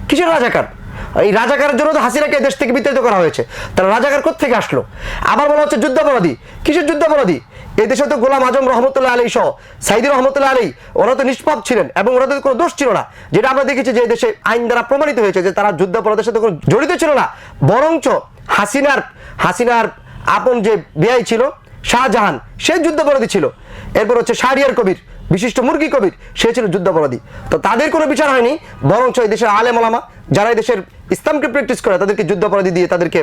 কিসের রাজাকার? এই রাজাকারের জন্য তো হাসিনাকে দেশ থেকে বিতাড়িত করা হয়েছে। তারা রাজাকার কোত্থেকে আসলো? আবার বলা হচ্ছে যুদ্ধাপরাধী। কিসের যুদ্ধাপরাধী? এই দেশে তো গোলাম আজম রহমতুল্লাহ আলী সহ সাইদি রহমতুল্লাহ আলী ওরা তো নিষ্পাপ ছিলেন এবং ওনাদের কোনো দোষ ছিল না, যেটা আমরা দেখেছি যে এই দেশে আইন দ্বারা প্রমাণিত হয়েছে যে তারা যুদ্ধাপরাধের সাথে কোনো জড়িত ছিল না। বরঞ্চ হাসিনার আপন যে বিআই ছিল শাহজাহান, সে যুদ্ধাপরাধী ছিল। এরপর হচ্ছে শাহরিয়ার কবির, বিশিষ্ট মুরগি কবির, সে ছিল যুদ্ধাপরাধী। তো তাদের কোনো বিচার হয়নি, বরঞ্চ এই দেশের আলেম ওলামা যারা এই দেশের ইসলামকে প্র্যাকটিস করে তাদেরকে যুদ্ধাপরাধী দিয়ে তাদেরকে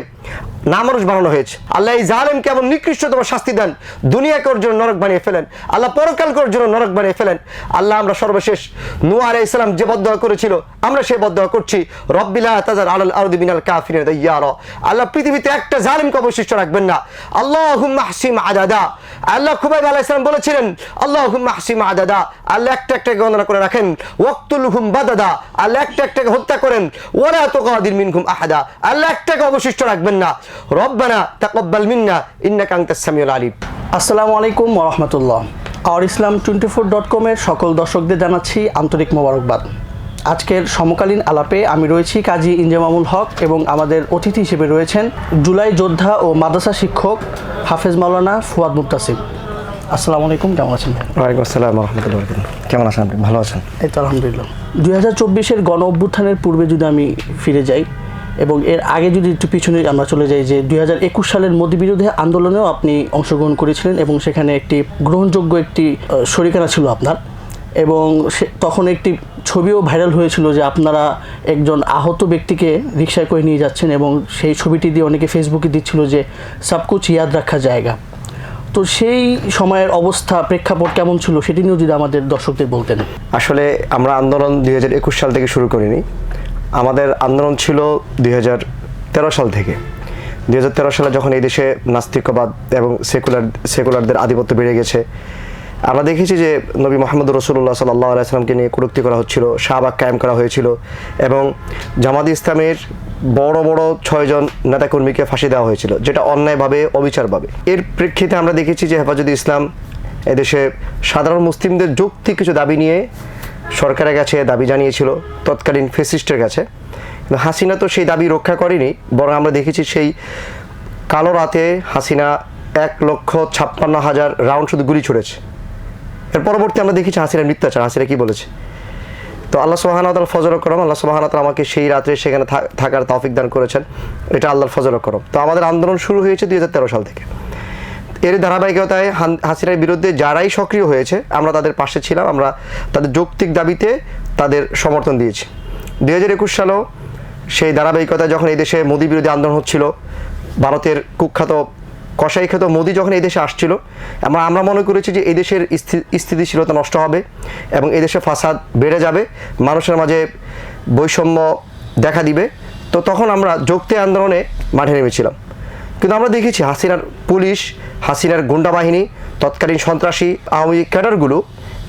নামানুষ বানানো হয়েছে। আল্লাহ এই জালেমকে এমন নিকৃষ্টতম শাস্তি দেন, দুনিয়াকে ওর জন্য নরক বানিয়ে ফেলেন, আল্লাহ পরকালকে ওর জন্য নরক বানিয়ে ফেলেন। আল্লাহ আমরা সর্বশেষ নূহ আলাইহিস সালাম যে বদদোয়া করেছিল আমরা সেই বদদোয়া করছি, রব্বিলা তাজার আলাল আরদি মিনাল কাফিরিন দাইয়ারা। আল্লাহ পৃথিবীতে একটা জালিমকে অবশিষ্ট রাখবেন না। আল্লাহুম্মা হসিম আদাদা। আল্লাহ খুবাইব আলাইহিস সালাম বলেছিলেন আল্লাহুম্মা হসিম আদাদা, আল্লাহ একটা একটা গণনা করে রাখেন, ওয়াক্তুলহুম বাদাদা, আল্লাহ একটা একটা হত্যা করেন, ওয়ালা তুগাদির মিনহুম আহাদা, আল্লাহ একটাকে অবশিষ্ট রাখবেন না। রব্বানা তাকাব্বাল মিন্না ইন্নাকা আনতাস সামিউল আলিম। আসসালামু আলাইকুম ওয়া রাহমাতুল্লাহ। আওয়ার ইসলাম 24.com এর সকল দর্শকদের জানাচ্ছি আন্তরিক মোবারকবাদ। আজকের সমকালীন আলাপে আমি রয়েছি কাজী ইনজামামুল হক এবং আমাদের অতিথি হিসেবে রয়েছেন জুলাই যোদ্ধা ও মাদ্রাসা শিক্ষক হাফেজ মাওলানা ফুয়াদ মুত্তাসিম। আসসালামু আলাইকুম, কেমন আছেন? ওয়ালাইকুম আসসালাম ওয়া রাহমাতুল্লাহি ওয়া বারাকাতুহু। কেমন আছেন আপনি? ভালো আছেন? এই তো আলহামদুলিল্লাহ। 2024-এর গণ অভ্যুত্থানের পূর্বে যদি আমি ফিরে যাই এবং এর আগে যদি একটু পিছনে আমরা চলে যাই, যে 2021 সালের মোদি বিরোধী আন্দোলনেও আপনি অংশগ্রহণ করেছিলেন এবং সেখানে একটি গ্রহণযোগ্য একটি শরিকানা ছিল আপনার, এবং তখন একটি ছবিও ভাইরাল হয়েছিল যে আপনারা একজন আহত ব্যক্তিকে রিকশায় করে নিয়ে যাচ্ছেন এবং সেই ছবিটি দিয়ে অনেকে ফেসবুকে দিচ্ছিল যে সবকুছ ইয়াদ রাখা জায়গা। তো সেই সময়ের অবস্থা প্রেক্ষাপট কেমন ছিল সেটি নিয়েও যদি আমাদের দর্শকদের বলতেন। আসলে আমরা আন্দোলন 2021 সাল থেকে শুরু করিনি, আমাদের আন্দোলন ছিল 2013 সাল থেকে। 2013 সালে যখন এই দেশে নাস্তিকবাদ এবং সেকুলারদের আধিপত্য বেড়ে গেছে, আমরা দেখেছি যে নবী মুহাম্মদ রাসূলুল্লাহ সাল্লাল্লাহু আলাইহি ওয়াসাল্লামকে নিয়ে কটূক্তি করা হচ্ছিল, শাহবাগ কায়েম করা হয়েছিল এবং জামাত ইসলামের বড় বড় 6 জন নেতাকর্মীকে ফাঁসি দেওয়া হয়েছিল, যেটা অন্যায়ভাবে অবিচারভাবে। এর প্রেক্ষিতে আমরা দেখেছি যে হেফাজতে ইসলাম এদেশে সাধারণ মুসলিমদের যৌক্তিক কিছু দাবি নিয়ে সরকারের কাছে দাবি জানিয়েছিল, তৎকালীন ফ্যাসিস্টের কাছে। কিন্তু হাসিনা তো সেই দাবি রক্ষা করেনি, বরং আমরা দেখেছি সেই কালো রাতে হাসিনা 1,56,000 রাউন্ড শুধু গুলি ছুড়েছে। এর পরবর্তী আমরা দেখেছি হাসিনার মিথ্যাচার। হাসিনা কি বলেছে? তো আল্লাহ সুবহানাহু ওয়া তাআলা ফজলুল করম, আল্লাহ সুবহানাহু ওয়া তাআলা আমাকে সেই রাত্রে সেখানে থাকার তৌফিক দান করেছেন, এটা আল্লাহর ফজলুল করম। তো আমাদের আন্দোলন শুরু হয়েছে 2013 সাল থেকে। এর ধারাবাহিকতায় হাসিনার বিরুদ্ধে যারাই সক্রিয় হয়েছে আমরা তাদের পাশে ছিলাম, আমরা তাদের যৌক্তিক দাবিতে তাদের সমর্থন দিয়েছি। 2021 সালেও সেই ধারাবাহিকতায় যখন এই দেশে মোদি বিরোধী আন্দোলন হচ্ছিল, ভারতের কুখ্যাত কসাই খ্যাত মোদি যখন এই দেশে আসছিল, আমরা মনে করেছি যে এই দেশের স্থিতিশীলতা নষ্ট হবে এবং এই দেশে ফাসাদ বেড়ে যাবে, মানুষের মাঝে বৈষম্য দেখা দিবে। তো তখন আমরা যৌক্তিক আন্দোলনে মাঠে নেমেছিলাম। কিন্তু আমরা দেখেছি হাসিনার পুলিশ, হাসিনার গুন্ডা বাহিনী, তৎকালীন সন্ত্রাসী আওয়ামী ক্যাডারগুলো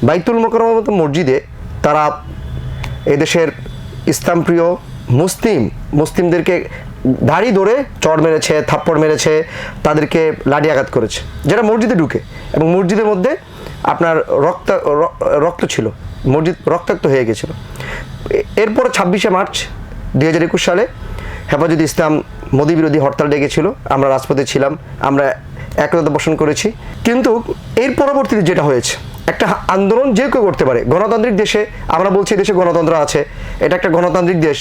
বাইতুল মোকাররমের মতো মসজিদে তারা এদেশের ইসলামপ্রিয় মুসলিমদেরকে দাড়ি ধরে চড় মেরেছে, থাপ্পড় মেরেছে, তাদেরকে লাঠি আঘাত করেছে, যেটা মসজিদে ঢুকে, এবং মসজিদের মধ্যে আপনার রক্ত ছিল, মসজিদ রক্তাক্ত হয়ে গেছিল। এরপর 26শে মার্চ 2021 সালে হেফাজতে ইসলাম মোদি বিরোধী হরতাল ডেকেছিল, আমরা রাজপথে ছিলাম, আমরা একতা পোষণ করেছি। কিন্তু এর পরবর্তীতে যেটা হয়েছে, একটা আন্দোলন যে কেউ করতে পারে, গণতান্ত্রিক দেশে আমরা বলছি দেশে গণতন্ত্র আছে, এটা একটা গণতান্ত্রিক দেশ,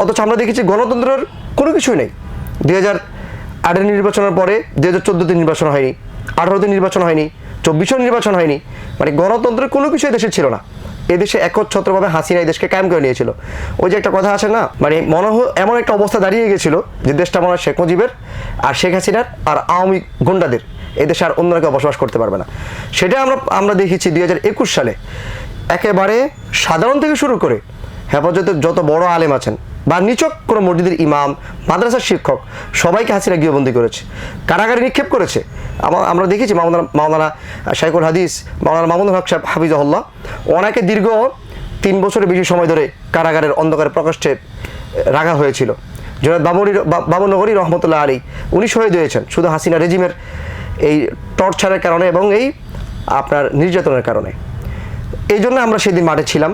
অথচ আমরা দেখেছি গণতন্ত্রের কোনো কিছুই নেই। 2008 নির্বাচনের পরে 2014-তে নির্বাচন হয়নি, 18-তে নির্বাচন হয়নি, 24-এও নির্বাচন হয়নি, মানে গণতন্ত্রের কোনো কিছু এদেশে ছিল না। এদেশে একচ্ছত্রভাবে হাসিনা এই দেশকে কায়েম করে নিয়েছিল। ওই যে একটা কথা আছে না, মানে মনে হয় এমন একটা অবস্থা দাঁড়িয়ে গেছিল যে দেশটা মনে হয় শেখ মুজিবের আর শেখ হাসিনার আর আওয়ামী গুন্ডাদের, এদেশে আর অন্য কেউ বসবাস করতে পারবে না। সেটা আমরা দেখেছি 2021 সালে একেবারে সাধারণ থেকে শুরু করে হেফাজতের যত বড় আলেম আছেন বা নিচক কোনো মসজিদের ইমাম, মাদ্রাসার শিক্ষক, সবাইকে হাসিনা গৃহবন্দী করেছে, কারাগারে নিক্ষেপ করেছে। আমরা দেখেছি মাওলানা শাইখুল হাদিস মাওলানা মামুনুল হক সাহেব হাফিজাহুল্লাহ, ওনাকে দীর্ঘ 3 বছরের বেশি সময় ধরে কারাগারের অন্ধকারে প্রকোষ্ঠে রাখা হয়েছিল। জনাব বাবুনগরী রহমতুল্লাহ আলী উনি শহীদ হয়েছেন শুধু হাসিনা রেজিমের এই টর্চারের কারণে এবং এই আপনার নির্যাতনের কারণে। এই জন্য আমরা সেদিন মাঠে ছিলাম।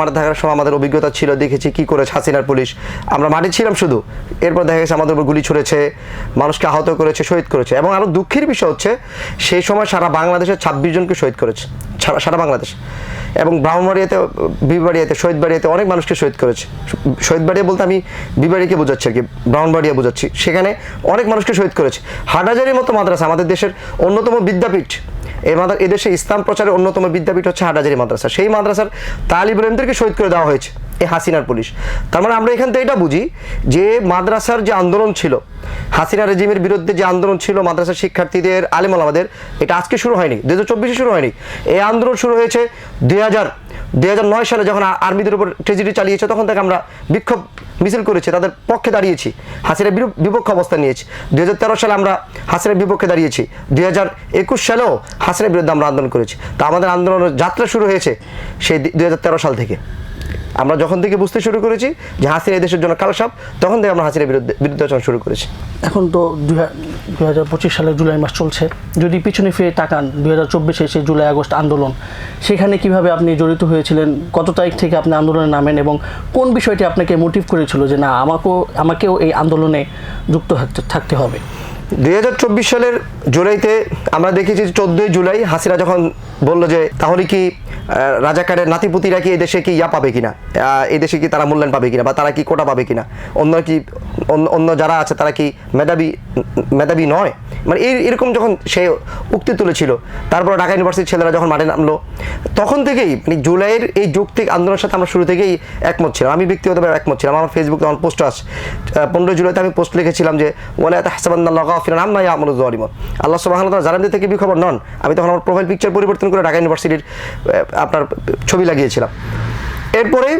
মাঠে থাকার সময় আমাদের অভিজ্ঞতা ছিল, দেখেছি কি করেছে হাসিনার পুলিশ। আমরা মাঠে ছিলাম শুধু, এরপর দেখা গেছে আমাদের উপর গুলি ছুড়েছে, মানুষকে আহত করেছে, শহীদ করেছে। এবং আরও দুঃখের বিষয় হচ্ছে সেই সময় সারা বাংলাদেশে 26 জনকে শহীদ করেছে, সারা বাংলাদেশ। এবং ব্রাহ্মণবাড়িয়াতে, বিবাড়িয়াতে, শহীদবাড়িয়াতে অনেক মানুষকে শহীদ করেছে। শহীদবাড়িয়া বলতে আমি বিবাড়িকে বোঝাচ্ছি আর কি, ব্রাহ্মণবাড়িয়া বোঝাচ্ছি। সেখানে অনেক মানুষকে শহীদ করেছে। হাটহাজারীর মতো মাদ্রাসা, আমাদের দেশের অন্যতম বিদ্যাপীঠ, এদেশে ইসলাম প্রচারের অন্যতম বিদ্যাপীঠ হচ্ছে হাটহাজারী মাদ্রাসা। সেই মাদ্রাসার তালিব ইলমদেরকে শহীদ করে দেওয়া হয়েছে এই হাসিনার পুলিশ। তার মানে আমরা এখান থেকে এটা বুঝি যে মাদ্রাসার যে আন্দোলন ছিল, হাসিনা রেজিমের বিরুদ্ধে যে আন্দোলন ছিল মাদ্রাসার শিক্ষার্থীদের, আলেম ওলামাদের, এটা আজকে শুরু হয়নি, 2024 শুরু হয়নি। এই আন্দোলন শুরু হয়েছে 2009 সালে যখন আর্মিদের উপর ট্রেজেডি চালিয়েছে, তখন থেকে আমরা বিক্ষোভ মিছিল করেছি, তাদের পক্ষে দাঁড়িয়েছি, হাসিনার বিপক্ষে অবস্থান নিয়েছি। 2013 সালে আমরা হাসিনার বিপক্ষে দাঁড়িয়েছি, 2021 সালেও হাসিনার বিরুদ্ধে আমরা আন্দোলন করেছি। তা আমাদের আন্দোলনের যাত্রা শুরু হয়েছে সেই 2013 সাল থেকে। আমরা যখন থেকে বুঝতে শুরু করেছি যে হাসিনা এই দেশের জন্য কালো সাপ, তখন থেকে আমরা হাসিনার বিরুদ্ধাচরণ শুরু করেছি। এখন তো 2025 সালের জুলাই মাস চলছে। যদি পিছনে ফিরে তাকান 2024 সেই জুলাই আগস্ট আন্দোলন, সেখানে কিভাবে আপনি জড়িত হয়েছিলেন, কত তারিখ থেকে আপনি আন্দোলনে নামেন এবং কোন বিষয়টি আপনাকে মোটিভ করেছিল যে না আমাকেও এই আন্দোলনে যুক্ত থাকতে হবে? 2024 সালের জুলাইতে আমরা দেখেছি 14 জুলাই হাসিনা যখন বললো যে তাহলে কি রাজাকারের নাতিপুতিরা কি এদেশে কি পাবে কিনা, এদেশে কি তারা মূল্যায়ন পাবে কিনা, বা তারা কি কোটা পাবে কিনা, অন্য যারা আছে তারা কি মেধাবী নয়, মানে এরকম যখন সে উক্তি তুলেছিল। তারপর ঢাকা ইউনিভার্সিটির ছেলেরা যখন মাঠে নামলো, তখন থেকেই মানে জুলাইয়ের এই যৌক্তিক আন্দোলনের সাথে আমরা শুরু থেকেই একমত ছিলাম। আমি ব্যক্তিগতভাবে একমত ছিলাম। আমার ফেসবুকে আমার পোস্ট আছে, 15 জুলাইতে আমি পোস্ট লিখেছিলাম যে ওয়ালা তাহসাবান্নাল্লাহু গাফিলান আম্মা ইয়া'মালুয যালিমুন, আল্লাহ সুবহানাহু ওয়া তাআলা জালিমদের থেকে বিখবর নন। আমি তখন আমার প্রোফাইল পিকচার পরিবর্তন করে ঢাকা ইউনিভার্সিটির আপনার ছবি লাগিয়েছিলাম। এরপরে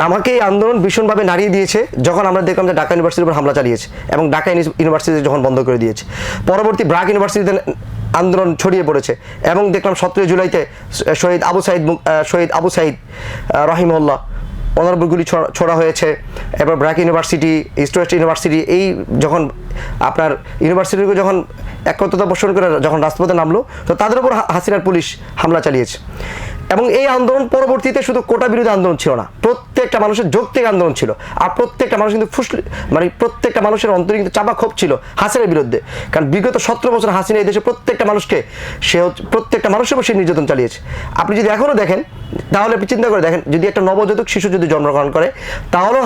আমাকে এই আন্দোলন ভীষণভাবে নাড়িয়ে দিয়েছে যখন আমরা দেখলাম যে ঢাকা ইউনিভার্সিটির উপর হামলা চালিয়েছে এবং ঢাকা ইউনিভার্সিটি যখন বন্ধ করে দিয়েছে। পরবর্তী ব্রাক ইউনিভার্সিটিতে আন্দোলন ছড়িয়ে পড়েছে এবং দেখলাম 17 জুলাইতে শহীদ আবু সাইদ রহিমউল্লাহ ওনার উপর গুলি ছোড়া হয়েছে। এবার BRAC university, east West university, এই যখন আপনার ইউনিভার্সিটিকে যখন একত্রতা পোষণ করে যখন রাজপথে নামলো, তো তাদের উপর হাসিনার পুলিশ হামলা চালিয়েছে। এবং এই আন্দোলন পরবর্তীতে শুধু কোটা বিরোধী আন্দোলন ছিল না, প্রত্যেকটা মানুষের যৌক্তিক আন্দোলন ছিল। আর প্রত্যেকটা মানুষ কিন্তু মানে প্রত্যেকটা মানুষের অন্তরে কিন্তু চাপা ক্ষোভ ছিল হাসিনার বিরুদ্ধে। কারণ বিগত 17 বছর হাসিনা এই দেশে প্রত্যেকটা মানুষের উপর সে নির্যাতন চালিয়েছে। আপনি যদি এখনও দেখেন, তাহলে আপনি চিন্তা করে দেখেন, যদি একটা নবজাতক শিশু যদি জন্মগ্রহণ করে, তাহলেও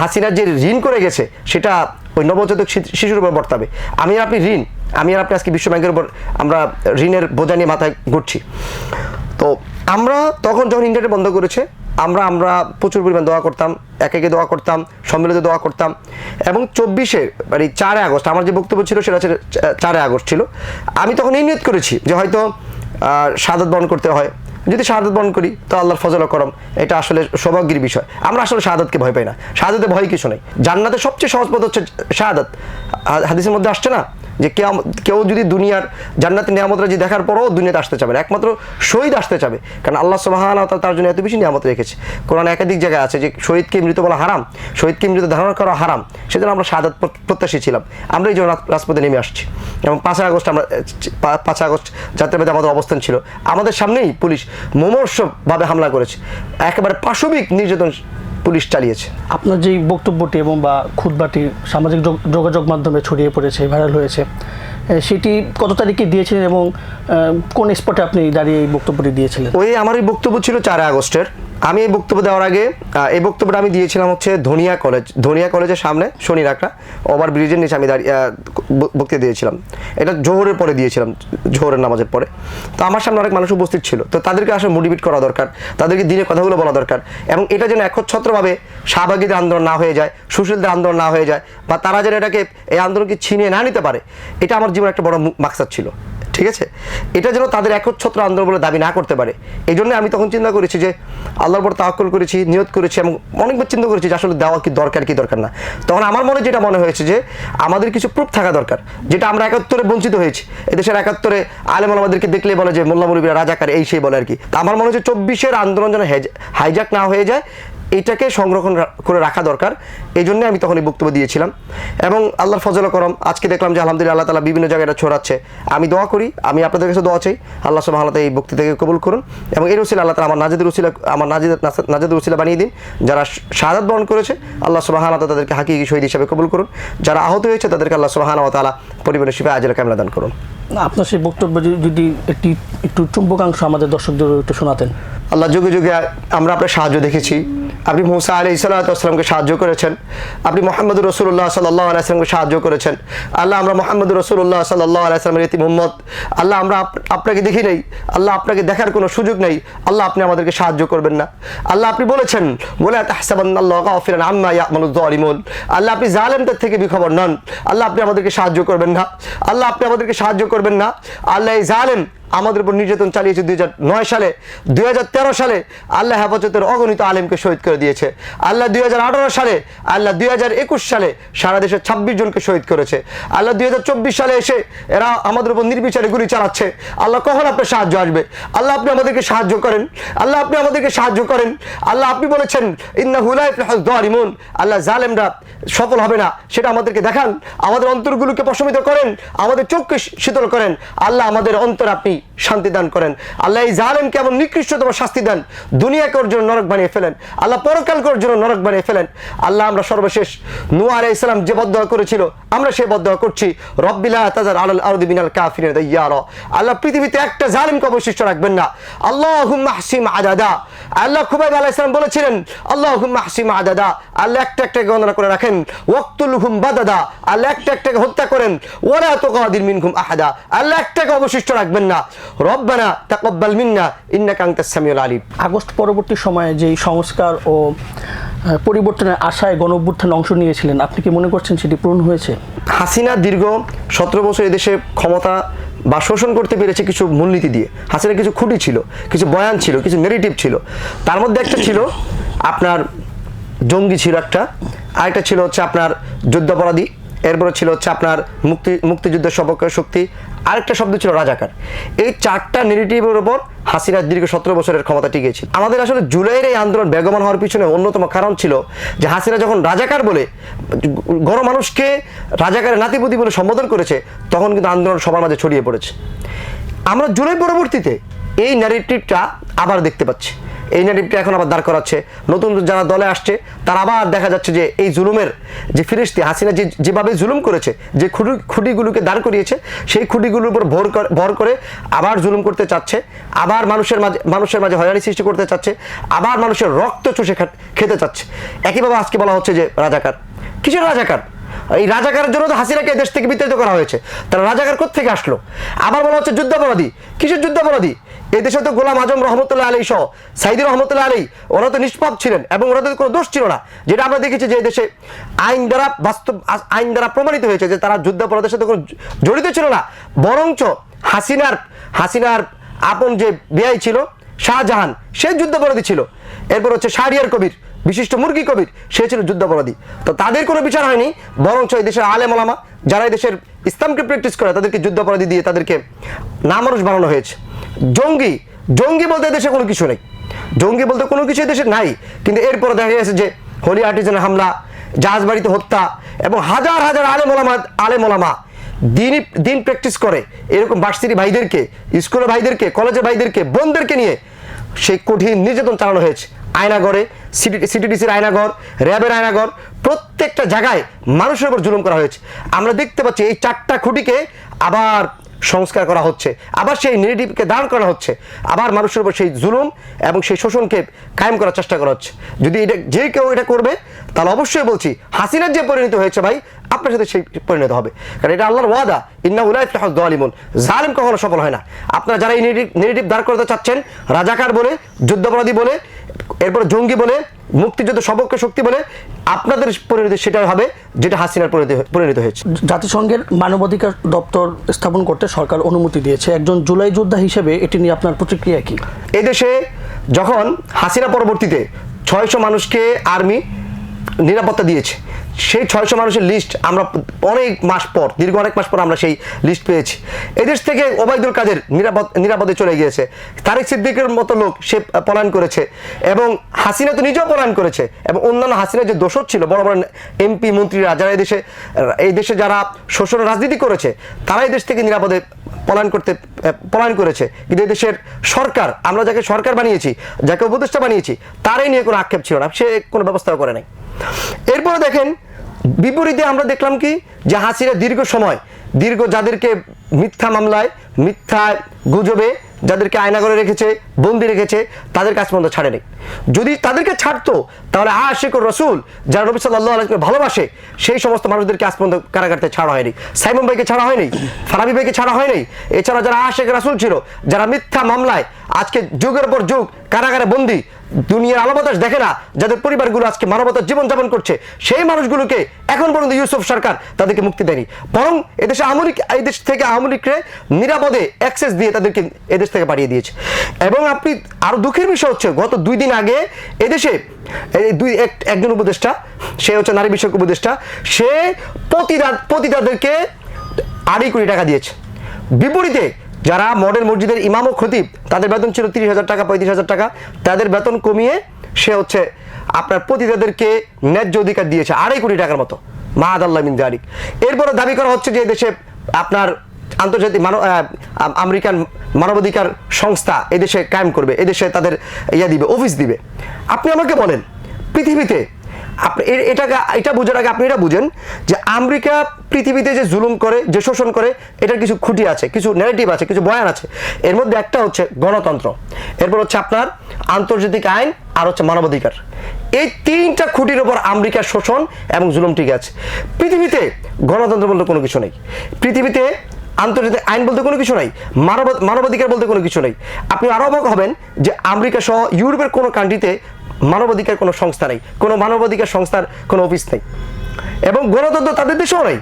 হাসিনার যে ঋণ করে গেছে সেটা ওই নবজাতক শিশুর উপর বর্তাবে। আমি আর আপনি আজকে বিশ্ব ব্যাংকের উপর আমরা ঋণের বোঝা নিয়ে মাথায় ঘুরছি। তো আমরা তখন যখন ইন্টারনেট বন্ধ করেছে, আমরা প্রচুর পরিমাণ দোয়া করতাম, একে দোয়া করতাম, সম্মিলিত দোয়া করতাম। এবং 24 মানে 4 আগস্ট আমার যে বক্তব্য ছিল সেটা 4 আগস্ট ছিল। আমি তখন এই নিয়ত করেছি যে হয়তো শাহাদাত বরণ করতে হয়, যদি শাহাদাত বরণ করি তো আল্লাহর ফজল করম, এটা আসলে সৌভাগ্যের বিষয়। আমরা আসলে শাহাদাতকে ভয় পাই না, শাহাদাতে ভয় কিছু নেই। জান্নাতের সবচেয়ে সহজ পথ হচ্ছে শাহাদাত। হাদিসের মধ্যে আসছে না যে কেউ যদি দুনিয়ার জান্নাতের নিয়ামত রাজি দেখার পরও দুনিয়াতে আসতে চাবে না, একমাত্র শহীদ আসতে চাবে। কারণ আল্লাহ সুবহানাহু ওয়া তাআলা তার জন্য এত বেশি নিয়ামত রেখেছে। কোরআনে একাধিক জায়গায় আছে যে শহীদকে মৃত বলা হারাম, শহীদকে মৃত ধারণা করা হারাম। সেজন্য আমরা শাহাদাত প্রত্যাশী ছিলাম। আমরা এই জন্য রাজপথে নেমে আসছি। এবং 5 আগস্ট যাত্রাবাদে আমাদের অবস্থান ছিল। আমাদের সামনেই পুলিশ মুমূর্ষভাবে হামলা করেছে, একেবারে পাশবিক নির্যাতন পুলিশ চালিয়েছে। আপনার যেই বক্তব্যটি এবং বা খুতবাটি সামাজিক যোগাযোগ মাধ্যমে ছড়িয়ে পড়েছে, ভাইরাল হয়েছে, সেটি কত তারিখে দিয়েছিলেন এবং কোন স্পটে আপনি দাঁড়িয়ে এই বক্তব্যটি দিয়েছিলেন? আমার এই বক্তব্য ছিল 4 আগস্টের। আমি এই বক্তব্য দেওয়ার আগে এই বক্তব্যটা আমি দিয়েছিলাম হচ্ছে ধনিয়া কলেজের সামনে শনি রাখা ওভার ব্রিজের নিচে আমি বক্তব্য দিয়েছিলাম। এটা জোহরের পরে দিয়েছিলাম, জোহরের নামাজের পরে। তো আমার সামনে অনেক মানুষ উপস্থিত ছিল। তো তাদেরকে আসলে মোটিভেট করা দরকার, তাদেরকে দিনের কথাগুলো বলা দরকার। এবং এটা যেন একচ্ছত্রভাবে শাহবাগীদের আন্দোলন না হয়ে যায়, সুশীলদের আন্দোলন না হয়ে যায়, বা তারা যেন এটাকে এই আন্দোলনকে ছিনিয়ে না নিতে পারে, এটা আমার জীবনে একটা বড় মাকসাদ ছিল। ঠিক আছে, এটা যেন তাদের একচ্ছত্র আন্দোলন বলে দাবি না করতে পারে। এই জন্য আমি তখন চিন্তা করেছি যে আল্লাহর পর তাওয়াক্কুল করেছি, নিয়ত করেছি এবং অনেকবার চিন্তা করেছি যে আসলে দেওয়া কি দরকার না। তখন আমার মনে যেটা মনে হয়েছে যে আমাদের কিছু প্রুফ থাকা দরকার, যেটা আমরা 71-এ বঞ্চিত হয়েছি। এদেশের 71-এ আলেম ওলামাদেরকে দেখলে বলে যে মোল্লা মুরব্বিরা রাজাকার, এই সেই বলে আর কি। তা আমার মনে হচ্ছে 24-এর আন্দোলন যেন হাইজ্যাক না হয়ে যায়, এটাকে সংরক্ষণ করে রাখা দরকার। এই জন্য আমি তখন এই বক্তব্য দিয়েছিলাম এবং আল্লাহর ফজল করম আজকে দেখলাম যে আলহামদুলিল্লাহ আল্লাহ তাআলা বিভিন্ন জায়গায় এটা ছড়াচ্ছে। আমি দোয়া করি, আমি আপনাদের কাছে দোয়া চাই, আল্লাহ সুবহানাহু ওয়া তাআলা এই বক্তৃতাকে কবুল করুন এবং এর উসিলা আল্লাহ তাআলা আমার নাজাদের উসিলা বানিয়ে দিন। যারা শাহাদাত বরণ করেছে আল্লাহ সুবহানাহু ওয়া তাআলা তাদেরকে হাকিকি শহীদ হিসেবে কবুল করুন। যারা আহত হয়েছে তাদেরকে আল্লাহ সুবহানাহু ওয়া তাআলা পরিবারের শিফা আজেল কামিলা দান করুন। আপনার সেই বক্তব্য যদি একটু চুম্বকাংশ আমাদের দর্শকদের একটু শোনাতেন। আল্লাহ যুগে যুগে আমরা আপনার সাহায্য দেখেছি। আপনি মুসা আলাইহিস সালাতু ওয়াস সালামকে সাহায্য করেছেন, আপনি মুহাম্মদুর রাসূলুল্লাহ সাল্লাল্লাহু আলাইহি ওয়াসাল্লামকে সাহায্য করেছেন। আল্লাহ আমরা মুহাম্মদুর রাসূলুল্লাহ সাল্লাল্লাহু আলাইহি ওয়াসাল্লামের ইতিম উম্মত। আল্লাহ আমরা আপনাকে দেখি নাই, আল্লাহ আপনাকে দেখার কোনো সুযোগ নেই, আল্লাহ আপনি আমাদেরকে সাহায্য করবেন না। আল্লাহ আপনি বলেছেন ওয়ালা তাহসাবান্নাল্লাহা গাফিরান আম্মা ইয়ামালুয যালিমুন, আল্লাহ আপনি জালেমদের থেকে বিখবর নন, আল্লাহ আপনি আমাদেরকে সাহায্য করবেন না, আল্লাহ আপনি আমাদেরকে সাহায্য করবেন না। আল্লাহ এই জালেম আমাদের উপর নির্যাতন চালিয়েছে 2009 সালে, 2013 সালে আল্লাহ হেফাজতের অগণিত আলেমকে শহীদ করে দিয়েছে। আল্লাহ 2018 সালে, আল্লাহ 2021 সালে সারা দেশে 26 জনকে শহীদ করেছে। আল্লাহ 2024 সালে এসে এরা আমাদের উপর নির্বিচারে গুলি চালাচ্ছে। আল্লাহ কখন আপনার সাহায্য আসবে? আল্লাহ আপনি আমাদেরকে সাহায্য করেন, আল্লাহ আপনি আমাদেরকে সাহায্য করেন। আল্লাহ আপনি বলেছেন ইন্নাহু লা ইফলাহুয যালিমুন, আল্লাহ জালেমরা সফল হবে না সেটা আমাদেরকে দেখান, আমাদের অন্তরগুলোকে প্রশমিত করেন, আমাদের চোখকে শীতল করেন। আল্লাহ আমাদের অন্তর আপনি শান্তি দান করেন। আল্লাহ এই জালেমকে এমন নিকৃষ্টতম শাস্তি দেন, দুনিয়াকে ওর জন্য নরক বানিয়ে ফেলেন, আল্লাহ পরকালকে ওর জন্য নরক বানিয়ে ফেলেন। আল্লাহ আমরা সর্বশেষ নূহ আলাইহিস সালাম যে বদদোয়া করেছিল আমরা সেই বদদোয়া করছি, রব্বিলা তাযার আলাল আরদি মিনাল কাফিরিনা দাইয়ারা, আল্লাহ পৃথিবীতে একটা জালেমকে অবশিষ্ট রাখবেন না। আল্লাহুম্মা হসিম আদাদা, আল্লাহ খুবাইব আলাইহিস সালাম বলেছিলেন আল্লাহুম্মা হসিম আদাদা, আল্লাহ একটা একটাকে গণনা করে রাখেন, ওয়াক্তুলহুম বাদাদা, আল্লাহ একটা একটাকে হত্যা করেন, ওয়ালা তুগাদির মিনহুম আহাদা, আল্লাহ একটাকে অবশিষ্ট রাখবেন না। রব্বানা তাকাব্বাল মিন্না ইন্নাকা আনতাস সামিউল আলিম। আগস্ট পরবর্তী সময়ে যেই সংস্কার ও পরিবর্তনের আশায় গণঅভ্যুত্থানে অংশ নিয়েছিলেন, আপনি কি মনে করছেন সেটি পূরণ হয়েছে? হাসিনা দীর্ঘ 17 বছর এদেশে ক্ষমতা বা শোষণ করতে পেরেছে কিছু মূলনীতি দিয়ে। হাসিনা কিছু খুঁটি ছিল, কিছু বয়ান ছিল, কিছু নেগেটিভ ছিল। তার মধ্যে একটা ছিল আপনার জঙ্গি ছিল একটা, আরেকটা ছিল হচ্ছে আপনার যুদ্ধাপরাধী, এরপরে ছিল হচ্ছে আপনার মুক্তিযুদ্ধের সপক্ষে শক্তি, আরেকটা শব্দ ছিল রাজাকার। এই 4টা নেগেটিভের উপর হাসিনার দীর্ঘ 17 বছরের ক্ষমতা টিকেছিল। আমাদের আসলে জুলাইয়ের এই আন্দোলন বেগমান হওয়ার পিছনে অন্যতম কারণ ছিল যে হাসিনা যখন রাজাকার বলে গণমানুষকে রাজাকারের নাতিপুতি বলে সম্বোধন করেছে তখন কিন্তু আন্দোলন সবার মাঝে ছড়িয়ে পড়েছে। আমরা জুলাই পরবর্তীতে এই ন্যারেটিভটা আবার দেখতে পাচ্ছি, এই ন্যারেটিভটা এখন আবার দাঁড় করাচ্ছে। নতুন যারা দলে আসছে তারা আবার দেখা যাচ্ছে যে এই জুলুমের যে ফিরিস্তি হাসিনা যেভাবে জুলুম করেছে, যে খুঁটিগুলোকে দাঁড় করিয়েছে সেই খুঁটিগুলোর উপর ভর করে আবার জুলুম করতে চাচ্ছে, আবার মানুষের মাঝে হয়রানি সৃষ্টি করতে চাচ্ছে, আবার মানুষের রক্ত চুষে খেতে চাচ্ছে। একইভাবে আজকে বলা হচ্ছে যে রাজাকার। কিসের রাজাকার? এই রাজাকারের জন্য তো হাসিনাকে দেশ থেকে বিতাড়িত করা হয়েছে। তারা রাজাকার কোত্থেকে আসলো? আবার বলা হচ্ছে যুদ্ধাপরাধী। কিসের যুদ্ধাপরাধী? এই দেশে তো গোলাম আজম রহমতুল্লাহ আলী সহ সাইদি রহমতুল্লাহ আলী ওরা তো নিষ্পাপ ছিলেন এবং ওনাদের কোনো দোষ ছিল না, যেটা আমরা দেখেছি যে এই দেশে আইন দ্বারা প্রমাণিত হয়েছে যে তারা যুদ্ধাপরাধের সাথে কোনো জড়িত ছিল না। বরঞ্চ হাসিনার আপন যে বেয়াই ছিল শাহজাহান, সে যুদ্ধাপরাধী ছিল। এরপর হচ্ছে শাহরিয়ার কবির, বিশিষ্ট মুরগি কবির, সে ছিল যুদ্ধাপরাধী। তো তাদের কোনো বিচার হয়নি, বরঞ্চ এই দেশের আলেম ওলামা যারা এই দেশের ইসলামকে প্র্যাকটিস করে তাদেরকে যুদ্ধাপরাধী দিয়ে তাদেরকে নামানুষ বানানো হয়েছে। জঙ্গি বলতে দেশে কোনো কিছু নেই, জঙ্গি বলতে কোনো কিছু দেশে নাই। কিন্তু এরপরে দেখা গেছে যে হোলি আর্টিজানের হামলা, জাহাজবাড়িতে হত্যা এবং হাজার হাজার আলেম ওলামা দিন প্র্যাকটিস করে এরকম ভার্সিটি ভাইদেরকে, স্কুলের ভাইদেরকে, কলেজের ভাইদেরকে, বোনদেরকে নিয়ে সেই কঠিন নির্যাতন চালানো হয়েছে। আয়নাগরে, সিটিডিসির আয়নাগর, র্যাবের আয়নাগর, প্রত্যেকটা জায়গায় মানুষের উপর জুলুম করা হয়েছে। আমরা দেখতে পাচ্ছি এই 4টা খুঁটিকে আবার সংস্কার করা হচ্ছে, আবার সেই নেগেটিভকে দাঁড় করা হচ্ছে, আবার মানুষের উপর সেই জুলুম এবং সেই শোষণকে কায়েম করার চেষ্টা করা হচ্ছে। যদি যে কেউ এটা করবে তাহলে অবশ্যই বলছি হাসিনার যে পরিণত হয়েছে ভাই আপনার সাথে সেই পরিণত হবে, কারণ এটা আল্লাহর ওয়াদা, ইন্নাহু লা ইফলাহুয যালিমুন, জালিম কখনো সফল হয় না। আপনারা যারা এই নেগেটিভ দাঁড় করতে চাচ্ছেন, রাজাকার বলে, যুদ্ধাপরাধী বলে, এরপর জঙ্গি বলে, মুক্তিযুদ্ধ সপক্ষে শক্তি বলে, আপনাদের পরিণতি সেটাই হবে যেটা হাসিনার পরিণত হয়েছে। জাতিসংঘের মানবাধিকার দপ্তর স্থাপন করতে সরকার অনুমতি দিয়েছে, একজন জুলাই যোদ্ধা হিসেবে এটি নিয়ে আপনার প্রতিক্রিয়া কি? এদেশে যখন হাসিনা পরবর্তীতে 600 মানুষকে আর্মি নিরাপত্তা দিয়েছে। সেই 600 মানুষের লিস্ট আমরা দীর্ঘ অনেক মাস পর আমরা সেই লিস্ট পেয়েছি। এদেশ থেকে ওবায়দুল কাদের নিরাপদে চলে গিয়েছে, তারেক সিদ্দিকের মতো লোক সে পলায়ন করেছে, এবং হাসিনা তো নিজেও পলায়ন করেছে, এবং অন্যান্য হাসিনার যে দোষর ছিল বড় বড় এমপি মন্ত্রীরা যারা এই দেশে যারা শোষণ রাজনীতি করেছে, তারা এই দেশ থেকে নিরাপদে পলায়ন করেছে। কিন্তু এই দেশের সরকার, আমরা যাকে সরকার বানিয়েছি, যাকে উপদেষ্টা বানিয়েছি, তারাই নিয়ে কোনো আক্ষেপ ছিল না, সে কোনো ব্যবস্থাও করে নাই। এরপরে দেখেন বিপরীতে আমরা দেখলাম কি, যে হাসিনা যাদেরকে মিথ্যা মামলায়, মিথ্যা গুজবে যাদেরকে আয়নাঘরে রেখেছে, বন্দি রেখেছে, তাদের কাছ পর্যন্ত ছাড়েনি। যদি তাদেরকে ছাড়তো তাহলে আশিকুর রসুল যারা নবী সাল্লাল্লাহু আলাইহি ওয়াসাল্লামকে ভালোবাসে, সেই সমস্ত মানুষদেরকে আজ পর্যন্ত কারাগারতে ছাড়া হয়নি। সাইমন ভাইকে ছাড়া হয়নি, ফারাবি ভাইকে ছাড়া হয়নি। এছাড়া যারা আশিক রাসূল ছিল, যারা মিথ্যা মামলায় আজকে যুগের পর যুগ কারাগারে বন্দি, দুনিয়ার আলো বাতাস দেখে না, যাদের পরিবারগুলো আজকে মানবতার জীবনযাপন করছে, সেই মানুষগুলোকে এখন পর্যন্ত ইউসুফ সরকার তাদেরকে মুক্তি দেয়নি, বরং এদেশ থেকে আওয়ামী লীগকে নিরাপদে অ্যাক্সেস দিয়ে তাদেরকে এদেশ থেকে পাঠিয়ে দিয়েছে। এবং আপনি আরো দুঃখের বিষয় হচ্ছে, গত 2 দিন আগে এদেশে একজন উপদেষ্টা, সে হচ্ছে নারী বিষয়ক উপদেষ্টা, সে পতিতাদেরকে 2.5 কোটি টাকা দিয়েছে। বিপরীতে যারা মডেল মসজিদের ইমাম ও খতিব, তাদের বেতন ছিল 30,000 টাকা, 35,000 টাকা, তাদের বেতন কমিয়ে সে হচ্ছে আপনার পতিতাদেরকে ন্যায্য অধিকার দিয়েছে 2.5 কোটি টাকার মতো। মাআদাল্লাহ মিন যালিক। এরপরে দাবি করা হচ্ছে যে দেশে আপনার আন্তর্জাতিক আমেরিকান মানবাধিকার সংস্থা এদেশে কায়েম করবে, এদেশে তাদের দিবে, অফিস দিবে। আপনি আমাকে বলেন, পৃথিবীতে আপনি এটা বোঝার আগে আপনি এটা বুঝেন যে আমেরিকা পৃথিবীতে যে জুলুম করে, যে শোষণ করে, এটার কিছু খুঁটি আছে, কিছু ন্যারেটিভ আছে, কিছু বয়ান আছে। এর মধ্যে একটা হচ্ছে গণতন্ত্র, এরপর হচ্ছে আপনার আন্তর্জাতিক আইন, আর হচ্ছে মানবাধিকার। এই 3টা খুঁটির উপর আমেরিকার শোষণ এবং জুলুম টিকে আছে। পৃথিবীতে গণতন্ত্র বলতে কোনো কিছু নেই, পৃথিবীতে আন্তর্জাতিক আইন বলতে কোনো কিছু নাই, মানবাধিকার বলতে কোনো কিছু নেই। আপনি আরো অবাক হবেন যে আমেরিকা সহ ইউরোপের কোনো কান্ট্রিতে মানবাধিকার কোনো সংস্থা নেই, কোনো মানবাধিকার সংস্থার কোনো অফিস নেই, এবং গণতন্ত্র তাদের দেশেও নেই।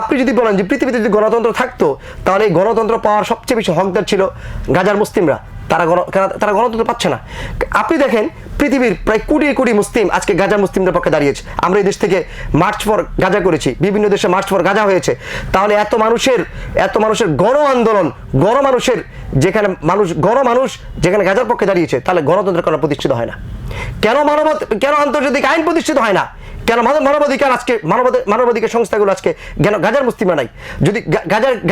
আপনি যদি বলেন যে পৃথিবীতে যদি গণতন্ত্র থাকতো, তাহলে এই গণতন্ত্র পাওয়ার সবচেয়ে বেশি হকদার ছিল গাজার মুসলিমরা। তারা গণতন্ত্র পাচ্ছে না। আপনি দেখেন পৃথিবীর প্রায় কোটি কোটি মুসলিম আজকে গাজার মুসলিমদের পক্ষে দাঁড়িয়েছে। আমরা এই দেশ থেকে মার্চ ফর গাজা করেছি, বিভিন্ন দেশে মার্চ ফর গাজা হয়েছে। তাহলে এত মানুষের গণ আন্দোলন, গণ মানুষ যেখানে গাজার পক্ষে দাঁড়িয়েছে, তাহলে গণতন্ত্রের কোনো প্রতিষ্ঠিত হয় না। কেন আন্তর্জাতিক আইন প্রতিষ্ঠিত হয় না? কেন মানবাধিকার আজকে মানবাধিকার সংস্থাগুলো আজকে কেন গাজার মুসলিমরা নাই? যদি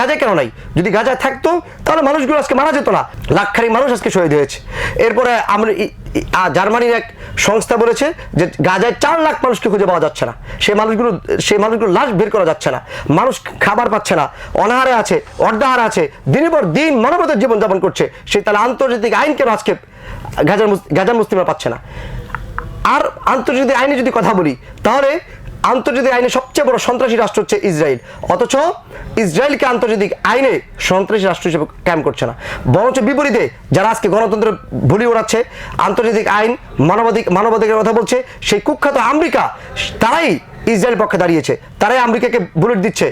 গাজায় কেন নাই? যদি গাজায় থাকতো তাহলে মানুষগুলো আজকে মারা যেত না, লাখখানিক মানুষ আজকে শহীদ হয়েছে। এরপরে জার্মানির এক সংস্থা বলেছে যে গাজায় 4 লাখ মানুষকে খুঁজে পাওয়া যাচ্ছে না, সেই মানুষগুলো লাশ বের করা যাচ্ছে না, মানুষ খাবার পাচ্ছে না, অনাহারে আছে, অর্ধাহারে আছে, দিনের পর দিন মানবতার জীবনযাপন করছে। তাহলে আন্তর্জাতিক আইন কেন আজকে গাজার মুসলিমরা পাচ্ছে না? আর আন্তর্জাতিক আইনে যদি কথা বলি, তাহলে আন্তর্জাতিক আইনে সবচেয়ে বড় সন্ত্রাসী রাষ্ট্র হচ্ছে ইসরায়েল, অথচ ইসরায়েলকে আন্তর্জাতিক আইনে সন্ত্রাসী রাষ্ট্র হিসেবে কায়েম করছে না। বরঞ্চ বিপরীতে যারা আজকে গণতন্ত্রের ভুলি ওড়াচ্ছে, আন্তর্জাতিক আইন, মানবাধিকারের কথা বলছে, সেই কুখ্যাত আমেরিকা, তারাই ইসরায়েল পক্ষে দাঁড়িয়েছে, তারাই আমেরিকাকে বুলেট দিচ্ছে,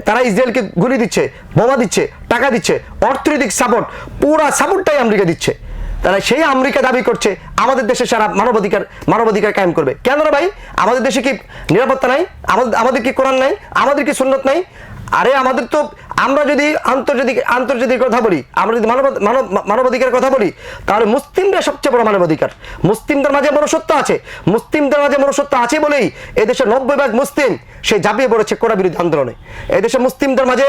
তারা ইসরায়েলকে গুলি দিচ্ছে, বোমা দিচ্ছে, টাকা দিচ্ছে, অর্থনৈতিক সাপোর্ট, পুরা সাপোর্টটাই আমেরিকা দিচ্ছে। তারা সেই আমেরিকা দাবি করছে আমাদের দেশে সারা মানবাধিকার কায়েম করবে। কেন রে ভাই? আমাদের দেশে কি নিরাপত্তা নাই? আমাদের কি কোরআন নাই? আমাদের কি সুন্নত নাই? আরে আমরা যদি আন্তর্জাতিক কথা বলি, আমরা যদি মানবাধিকারের কথা বলি, তাহলে মুসলিমরা সবচেয়ে বড় মানবাধিকার। মুসলিমদের মাঝে মনুষ্যত্ব আছে বলেই এদেশের 90% মুসলিম সে ঝাঁপিয়ে পড়েছে কোরআন বিরোধী আন্দোলনে। এদেশে মুসলিমদের মাঝে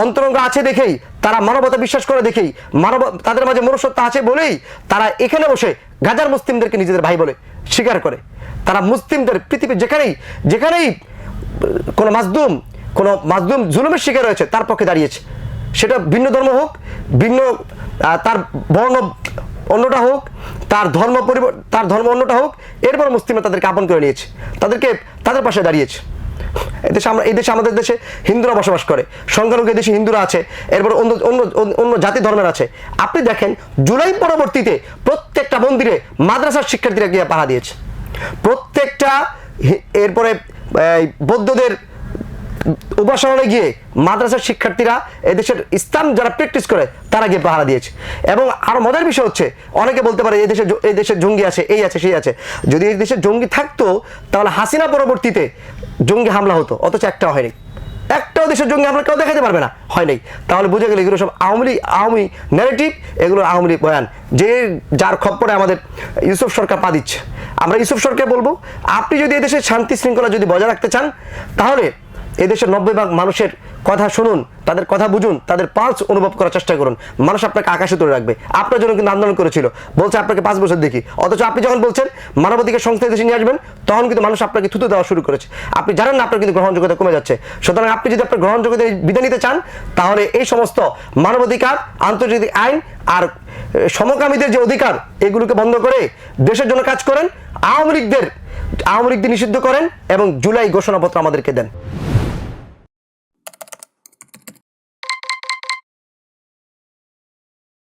অন্তরঙ্গ আছে দেখেই, তারা মানবতা বিশ্বাস করে দেখেই, তাদের মাঝে মনুষ্যত্ব আছে বলেই তারা এখানে বসে গাজার মুসলিমদেরকে নিজেদের ভাই বলে স্বীকার করে। তারা মুসলিমদের পৃথিবীর যেখানেই কোনো মাজলুম জুলুমের শিকার হয়েছে, তার পক্ষে দাঁড়িয়েছে। সেটা ভিন্ন ধর্ম হোক, তার বর্ণ অন্যটা হোক, তার ধর্ম অন্যটা হোক, এরপর মুসলিমরা তাদেরকে আপন করে নিয়েছে, তাদের পাশে দাঁড়িয়েছে। আমাদের দেশে হিন্দুরা বসবাস করে, সংখ্যালঘু দেশে হিন্দুরা আছে, এরপর অন্য জাতি ধর্মের আছে। আপনি দেখেন জুলাই পরবর্তীতে প্রত্যেকটা মন্দিরে মাদ্রাসার শিক্ষার্থীরা গিয়ে পাহারা দিয়েছে, প্রত্যেকটা, এরপরে বৌদ্ধদের উপাসনালয়ে গিয়ে মাদ্রাসার শিক্ষার্থীরা এদেশের ইসলাম যারা প্র্যাকটিস করে তারা গিয়ে পাহারা দিয়েছে। এবং আরো মজার বিষয় হচ্ছে, অনেকে বলতে পারে এই দেশে জঙ্গি আছে, এই আছে সেই আছে। যদি এই দেশে জঙ্গি থাকতো তাহলে হাসিনা পরবর্তীতে জঙ্গি হামলা হতো, অথচ একটাও হয়নি। একটাও দেশের জঙ্গি হামলা কেউ দেখাতে পারবে না, হয় নাই। তাহলে বুঝে গেলে এগুলো সব আওয়ামী ন্যারেটিভ, এগুলো আওয়ামী লীগ বয়ান, যে যার খপ্পরে আমাদের ইউসুফ সরকার পা দিচ্ছে। আমরা ইউসুফ সরকার বলবো, আপনি যদি এদেশের শান্তি শৃঙ্খলা যদি বজায় রাখতে চান, তাহলে এদেশের 90% মানুষের কথা শুনুন, তাদের কথা বুঝুন, তাদের পালস অনুভব করার চেষ্টা করুন। মানুষ আপনাকে আকাশে তুলে রাখবে। আপনার জন্য কিন্তু আন্দোলন করেছিল, বলছে আপনাকে 5 বছর দেখি, অথচ আপনি যখন বলছেন মানবাধিকার সংস্থা দেশে নিয়ে আসবেন, তখন কিন্তু মানুষ আপনাকে থুতু দেওয়া শুরু করেছে। আপনি জানেন না আপনার কিন্তু গ্রহণযোগ্যতা কমে যাচ্ছে। সুতরাং আপনি যদি আপনার গ্রহণযোগ্যতা বিধান নিতে চান, তাহলে এই সমস্ত মানবাধিকার, আন্তর্জাতিক আইন আর সমকামীদের যে অধিকার, এগুলোকে বন্ধ করে দেশের জন্য কাজ করেন। আওয়ামী লীগদের নিষিদ্ধ করেন এবং জুলাই ঘোষণাপত্র আমাদেরকে দেন।